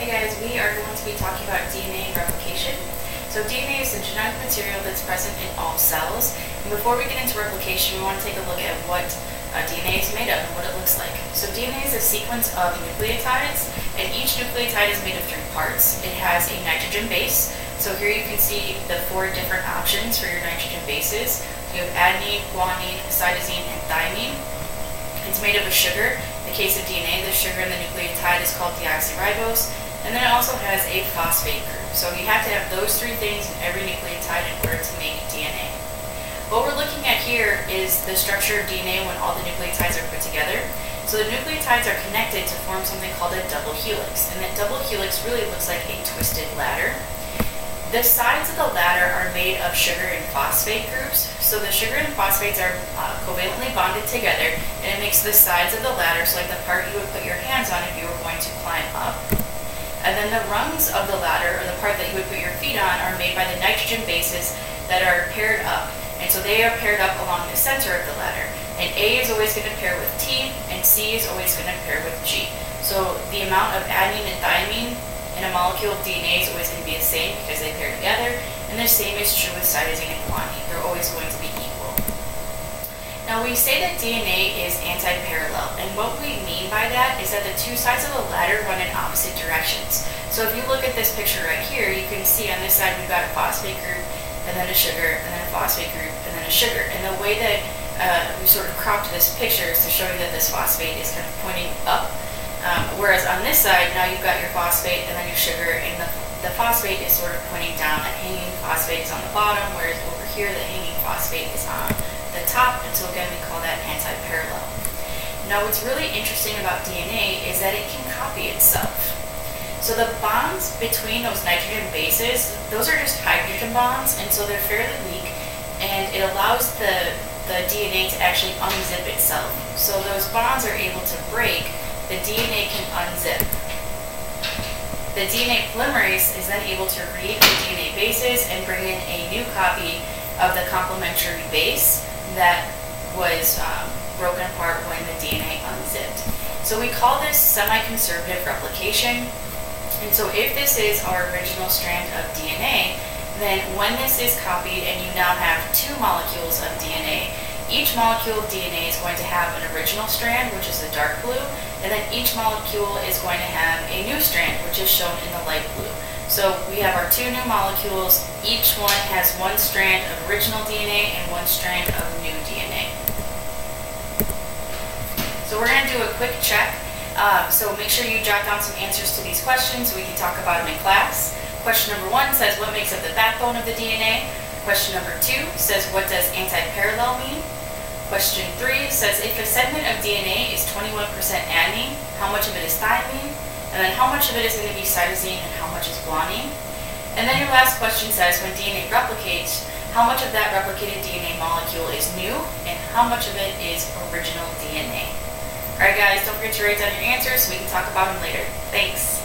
Hey guys, we are going to be talking about DNA replication. So DNA is the genetic material that's present in all cells. And before we get into replication, we want to take a look at what DNA is made of and what it looks like. So DNA is a sequence of nucleotides, and each nucleotide is made of 3 parts. It has a nitrogen base. So here you can see the 4 different options for your nitrogen bases. You have adenine, guanine, cytosine, and thymine. It's made of a sugar. In the case of DNA, the sugar in the nucleotide is called deoxyribose. And then it also has a phosphate group. So you have to have those 3 things in every nucleotide in order to make DNA. What we're looking at here is the structure of DNA when all the nucleotides are put together. So the nucleotides are connected to form something called a double helix. And that double helix really looks like a twisted ladder. The sides of the ladder are made of sugar and phosphate groups. So the sugar and phosphates are covalently bonded together, and it makes the sides of the ladder, so like the part you would put your hands on if you were going to climb up. And then the rungs of the ladder, or the part that you would put your feet on, are made by the nitrogen bases that are paired up. And so they are paired up along the center of the ladder. And A is always going to pair with T, and C is always going to pair with G. So the amount of adenine and thymine in a molecule of DNA is always going to be the same because they pair together. And the same is true with cytosine and guanine. They're always going to be equal. Now we say that DNA is anti-parallel, and what we mean by that is that the 2 sides of the ladder run in opposite directions. So if you look at this picture right here, you can see on this side we've got a phosphate group, and then a sugar, and then a phosphate group, and then a sugar. And the way that we sort of cropped this picture is to show you that this phosphate is kind of pointing up, whereas on this side, now you've got your phosphate and then your sugar, and the phosphate is sort of pointing down. That hanging phosphate is on the bottom, whereas over here the hanging phosphate is on the top, and so again we call that anti-parallel. Now what's really interesting about DNA is that it can copy itself. So the bonds between those nitrogen bases, those are just hydrogen bonds, and so they're fairly weak, and it allows the DNA to actually unzip itself. So those bonds are able to break, the DNA can unzip. The DNA polymerase is then able to read the DNA bases and bring in a new copy of the complementary base that was broken apart when the DNA unzipped. So we call this semi-conservative replication. And so if this is our original strand of DNA, then when this is copied and you now have 2 molecules of DNA, each molecule of DNA is going to have an original strand, which is the dark blue, and then each molecule is going to have a new strand, which is shown in the light blue. So we have our 2 new molecules. Each one has 1 strand of original DNA and 1 strand of new DNA. So we're going to do a quick check. So make sure you jot down some answers to these questions so we can talk about them in class. Question number 1 says, what makes up the backbone of the DNA? Question number 2 says, what does anti-parallel mean? Question 3 says, if a segment of DNA is 21% adenine, how much of it is thymine? And then how much of it is going to be cytosine and how much is guanine? And then your last question says, when DNA replicates, how much of that replicated DNA molecule is new and how much of it is original DNA? Alright guys, don't forget to write down your answers so we can talk about them later. Thanks!